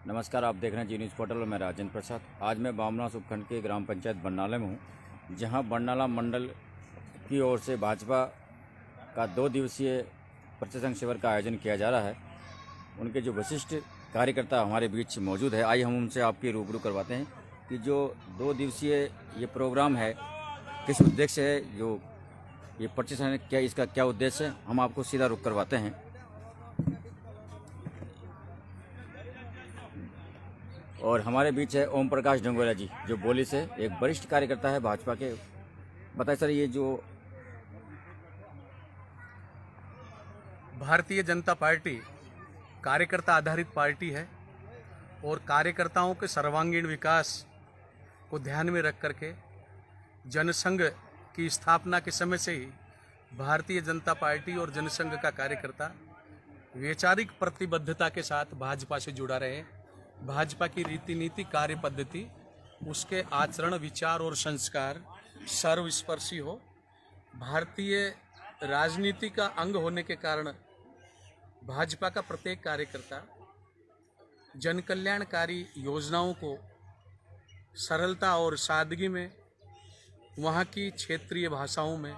नमस्कार, आप देख रहे हैं जी न्यूज़ पोर्टल और मैं राजेंद्र प्रसाद। आज मैं बामनास उपखंड के ग्राम पंचायत बरनाला में हूँ, जहाँ बरनाला मंडल की ओर से भाजपा का 2 दिवसीय प्रशिक्षण शिविर का आयोजन किया जा रहा है। उनके जो विशिष्ट कार्यकर्ता हमारे बीच मौजूद है, आइए हम उनसे आपकी रूबरू करवाते हैं कि जो 2 दिवसीय ये प्रोग्राम है किस उद्देश्य से है, जो ये प्रशिक्षण है, क्या इसका क्या उद्देश्य है, हम आपको सीधा रुख करवाते हैं। और हमारे बीच है ओम प्रकाश डंगोरा जी, जो बोली से एक वरिष्ठ कार्यकर्ता है भाजपा के। बताइए सर, ये जो भारतीय जनता पार्टी कार्यकर्ता आधारित पार्टी है और कार्यकर्ताओं के सर्वांगीण विकास को ध्यान में रख करके जनसंघ की स्थापना के समय से ही भारतीय जनता पार्टी और जनसंघ का कार्यकर्ता वैचारिक प्रतिबद्धता के साथ भाजपा से जुड़ा रहे। भाजपा की रीति नीति, कार्य पद्धति, उसके आचरण, विचार और संस्कार सर्वस्पर्शी हो। भारतीय राजनीति का अंग होने के कारण भाजपा का प्रत्येक कार्यकर्ता जन कल्याणकारी योजनाओं को सरलता और सादगी में, वहाँ की क्षेत्रीय भाषाओं में,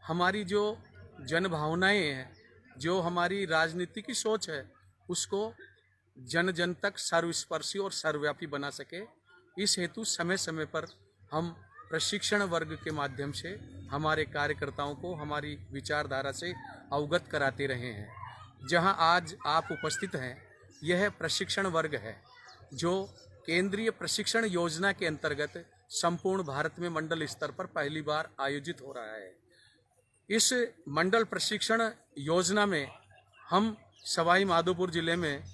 हमारी जो जन भावनाएं हैं, जो हमारी राजनीति की सोच है, उसको जन जन तक सर्वस्पर्शी और सर्वव्यापी बना सके। इस हेतु समय समय पर हम प्रशिक्षण वर्ग के माध्यम से हमारे कार्यकर्ताओं को हमारी विचारधारा से अवगत कराते रहे हैं। जहां आज आप उपस्थित हैं, यह प्रशिक्षण वर्ग है जो केंद्रीय प्रशिक्षण योजना के अंतर्गत संपूर्ण भारत में मंडल स्तर पर पहली बार आयोजित हो रहा है। इस मंडल प्रशिक्षण योजना में हम सवाई माधोपुर जिले में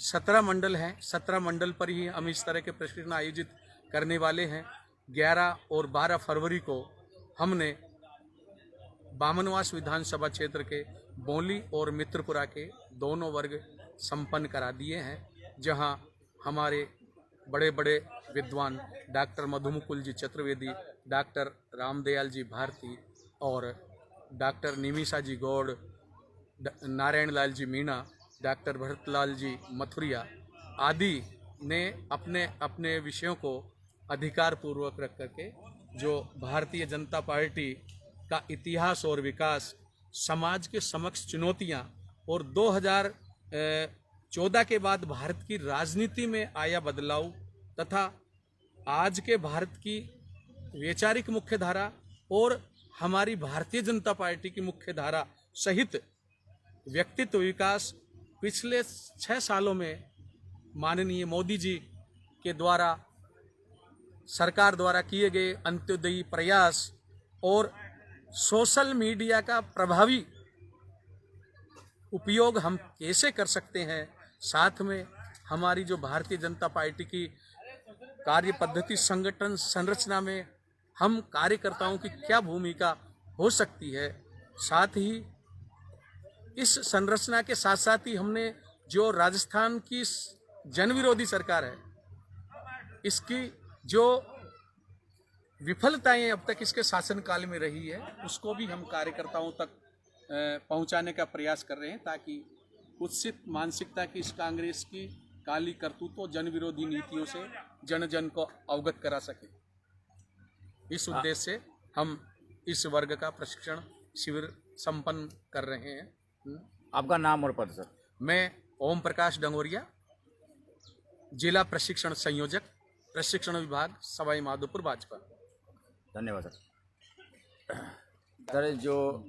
17 मंडल हैं। 17 मंडल पर ही हम इस तरह के प्रशिक्षण आयोजित करने वाले हैं। 11 और 12 फरवरी को हमने बामनवास विधानसभा क्षेत्र के बोली और मित्रपुरा के दोनों वर्ग संपन्न करा दिए हैं, जहां हमारे बड़े बड़े विद्वान डॉक्टर मधुमुकुल जी चतुर्वेदी, डॉक्टर रामदयाल जी भारती और डॉक्टर निमिषा जी गौड़, नारायण लाल जी मीणा, डॉक्टर भरतलाल जी मथुरिया आदि ने अपने अपने विषयों को अधिकार पूर्वक रख करके जो भारतीय जनता पार्टी का इतिहास और विकास, समाज के समक्ष चुनौतियां और 2014 के बाद भारत की राजनीति में आया बदलाव तथा आज के भारत की वैचारिक मुख्यधारा और हमारी भारतीय जनता पार्टी की मुख्यधारा सहित व्यक्तित्व विकास पिछले 6 सालों में माननीय मोदी जी के द्वारा, सरकार द्वारा किए गए अंत्योदयी प्रयास और सोशल मीडिया का प्रभावी उपयोग हम कैसे कर सकते हैं, साथ में हमारी जो भारतीय जनता पार्टी की कार्य पद्धति, संगठन संरचना में हम कार्यकर्ताओं की क्या भूमिका हो सकती है, साथ ही इस संरचना के साथ साथ ही हमने जो राजस्थान की जन विरोधी सरकार है, इसकी जो विफलताएं अब तक इसके शासनकाल में रही है, उसको भी हम कार्यकर्ताओं तक पहुंचाने का प्रयास कर रहे हैं, ताकि कुत्सित मानसिकता की इस कांग्रेस की काली करतूतों, जन विरोधी नीतियों से जन जन को अवगत करा सके। इस उद्देश्य से हम इस वर्ग का प्रशिक्षण शिविर संपन्न कर रहे हैं। आपका नाम और पद सर? मैं ओम प्रकाश डंगोरिया, जिला प्रशिक्षण संयोजक, प्रशिक्षण विभाग, सवाई माधोपुर, भाजपा। धन्यवाद सर। सर, जो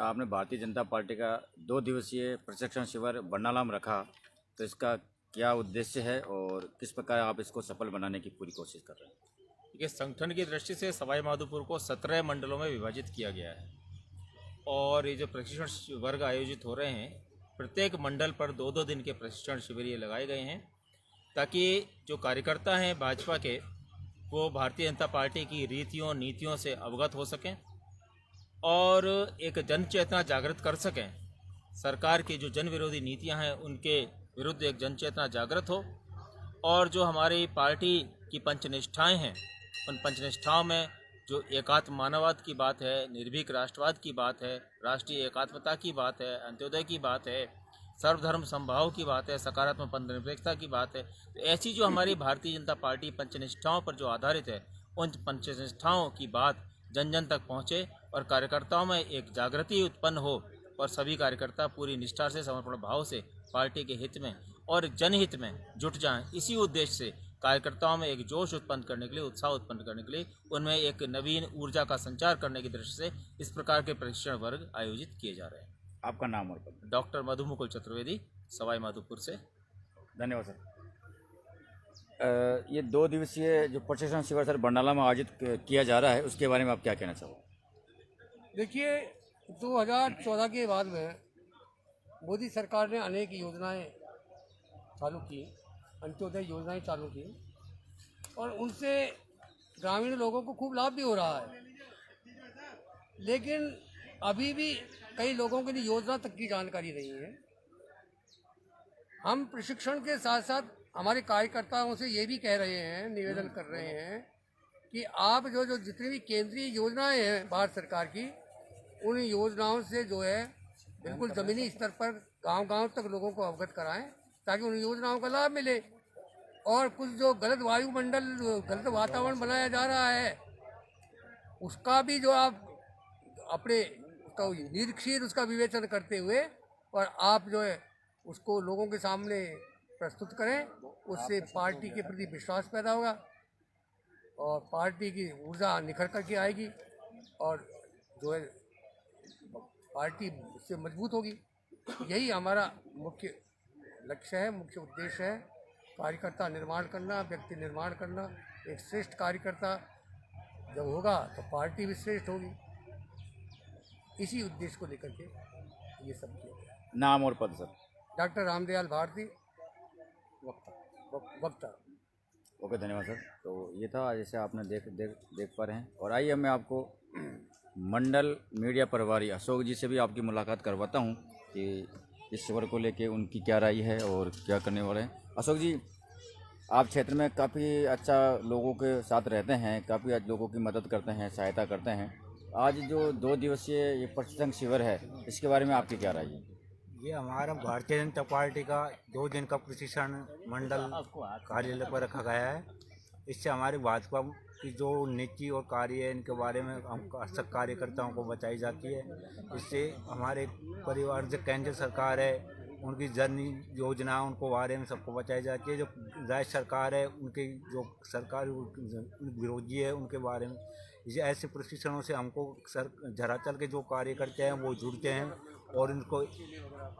आपने भारतीय जनता पार्टी का 2 दिवसीय प्रशिक्षण शिविर बरनाला में रखा, तो इसका क्या उद्देश्य है और किस प्रकार आप इसको सफल बनाने की पूरी कोशिश कर रहे हैं? देखिए, संगठन की दृष्टि से सवाई माधोपुर को 17 मंडलों में विभाजित किया गया है और ये जो प्रशिक्षण वर्ग आयोजित हो रहे हैं, प्रत्येक मंडल पर 2-2 दिन के प्रशिक्षण शिविर ये लगाए गए हैं, ताकि जो कार्यकर्ता हैं भाजपा के, वो भारतीय जनता पार्टी की रीतियों नीतियों से अवगत हो सकें और एक जन चेतना जागृत कर सकें। सरकार की जो जन विरोधी नीतियां हैं, उनके विरुद्ध एक जन चेतना जागृत हो और जो हमारी पार्टी की पंचनिष्ठाएं हैं, उन पंचनिष्ठाओं में जो एकात्म मानववाद की बात है, निर्भीक राष्ट्रवाद की बात है, राष्ट्रीय एकात्मता की बात है, अंत्योदय की बात है, सर्वधर्म समभाव की बात है, सकारात्मक पंथनिरपेक्षता की बात है। तो ऐसी जो हमारी भारतीय जनता पार्टी पंचनिष्ठाओं पर जो आधारित है, उन पंचनिष्ठाओं की बात जन जन तक पहुँचे और कार्यकर्ताओं में एक जागृति उत्पन्न हो और सभी कार्यकर्ता पूरी निष्ठा से, समर्पण भाव से पार्टी के हित में और जनहित में जुट जाएं। इसी उद्देश्य से कार्यकर्ताओं में एक जोश उत्पन्न करने के लिए, उत्साह उत्पन्न करने के लिए, उनमें एक नवीन ऊर्जा का संचार करने की दृष्टि से इस प्रकार के प्रशिक्षण वर्ग आयोजित किए जा रहे हैं। आपका नाम और पद? डॉक्टर मधुमुकुल चतुर्वेदी, सवाई माधोपुर से। धन्यवाद सर। ये 2 दिवसीय जो प्रशिक्षण शिविर सर बरनाला में आयोजित किया जा रहा है, उसके बारे में आप क्या कहना चाहोगे? देखिए, 2014 के बाद में मोदी सरकार ने अनेक योजनाएं चालू की, अंत्योदय योजनाएं चालू की और उनसे ग्रामीण लोगों को खूब लाभ भी हो रहा है। लेकिन अभी भी कई लोगों के लिए योजना तक की जानकारी नहीं है। हम प्रशिक्षण के साथ साथ हमारे कार्यकर्ताओं से ये भी कह रहे हैं, निवेदन कर रहे हैं कि आप जो जितनी भी केंद्रीय योजनाएं हैं भारत सरकार की, उन योजनाओं से जो है बिल्कुल ज़मीनी स्तर पर गांव-गांव तक लोगों को अवगत कराएं ताकि उन योजनाओं का लाभ मिले। और कुछ जो गलत वायुमंडल, गलत वातावरण बनाया जा रहा है, उसका भी जो आप अपने उसका निरीक्षण, उसका विवेचन करते हुए और आप जो है उसको लोगों के सामने प्रस्तुत करें। उससे पार्टी के प्रति विश्वास पैदा होगा और पार्टी की ऊर्जा निखर करके आएगी और जो है पार्टी उससे मजबूत होगी। यही हमारा मुख्य लक्ष्य है, मुख्य उद्देश्य है। कार्यकर्ता निर्माण करना, व्यक्ति निर्माण करना। एक श्रेष्ठ कार्यकर्ता जब होगा तो पार्टी भी श्रेष्ठ होगी। इसी उद्देश्य को लेकर के ये सब किया गया। नाम और पद सर? डॉक्टर रामदयाल भारती, वक्ता। ओके, धन्यवाद सर। तो ये था जैसे आपने देख पा रहे हैं। और आइए मैं आपको मंडल मीडिया प्रभारी अशोक जी से भी आपकी मुलाकात करवाता हूं कि इस शिविर को लेके उनकी क्या राय है और क्या करने वाले हैं। अशोक जी, आप क्षेत्र में काफ़ी अच्छा लोगों के साथ रहते हैं, काफ़ी लोगों की मदद करते हैं, सहायता करते हैं। आज जो 2 दिवसीय ये प्रशिक्षण शिविर है, इसके बारे में आपकी क्या राय है? ये हमारा भारतीय जनता पार्टी का 2 दिन का प्रशिक्षण मंडल कार्यालय पर रखा गया है। इससे हमारी भाजपा की जो नीति और कार्य है, इनके बारे में हम सब कार्यकर्ताओं को बताई जाती है। इससे हमारे परिवार जो केंद्र सरकार है, उनकी जन योजना, उनको बारे में सबको बताई जाती है। जो राज्य सरकार है, उनके जो सरकार विरोधी है, उनके बारे में। इसे ऐसे प्रशिक्षणों से हमको धरातल के जो कार्यकर्ता हैं वो जुड़ते हैं और इनको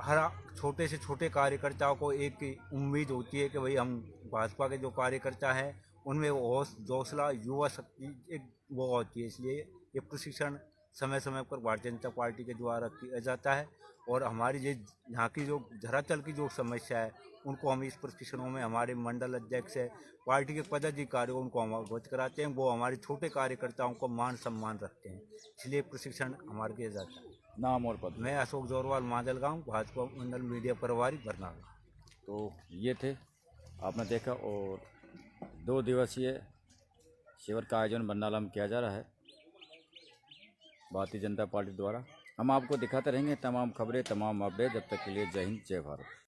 हर छोटे से छोटे कार्यकर्ताओं को एक उम्मीद होती है कि भाई हम भाजपा के जो कार्यकर्ता हैं उनमें वो हौसला, युवा शक्ति एक वो होती है। इसलिए ये प्रशिक्षण समय समय पर भारतीय जनता पार्टी के द्वारा किया जाता है और हमारी ये यहाँ की जो धरातल की जो समस्या है उनको हम इस प्रशिक्षणों में हमारे मंडल अध्यक्ष है, पार्टी के पदाधिकारी उनको हम अवगत कराते हैं। वो हमारे छोटे कार्यकर्ताओं को मान सम्मान रखते हैं, इसलिए प्रशिक्षण हमारे किया जाता है। नाम और पद? मैं अशोक जोरवाल, माजलगांव, भाजपा मंडल मीडिया प्रभारी, बरनाला। तो ये थे, आपने देखा। और 2 दिवसीय शिविर का आयोजन बरनाला में किया जा रहा है भारतीय जनता पार्टी द्वारा। हम आपको दिखाते रहेंगे तमाम खबरें, तमाम अपडेट। जब तक के लिए जय हिंद, जय भारत।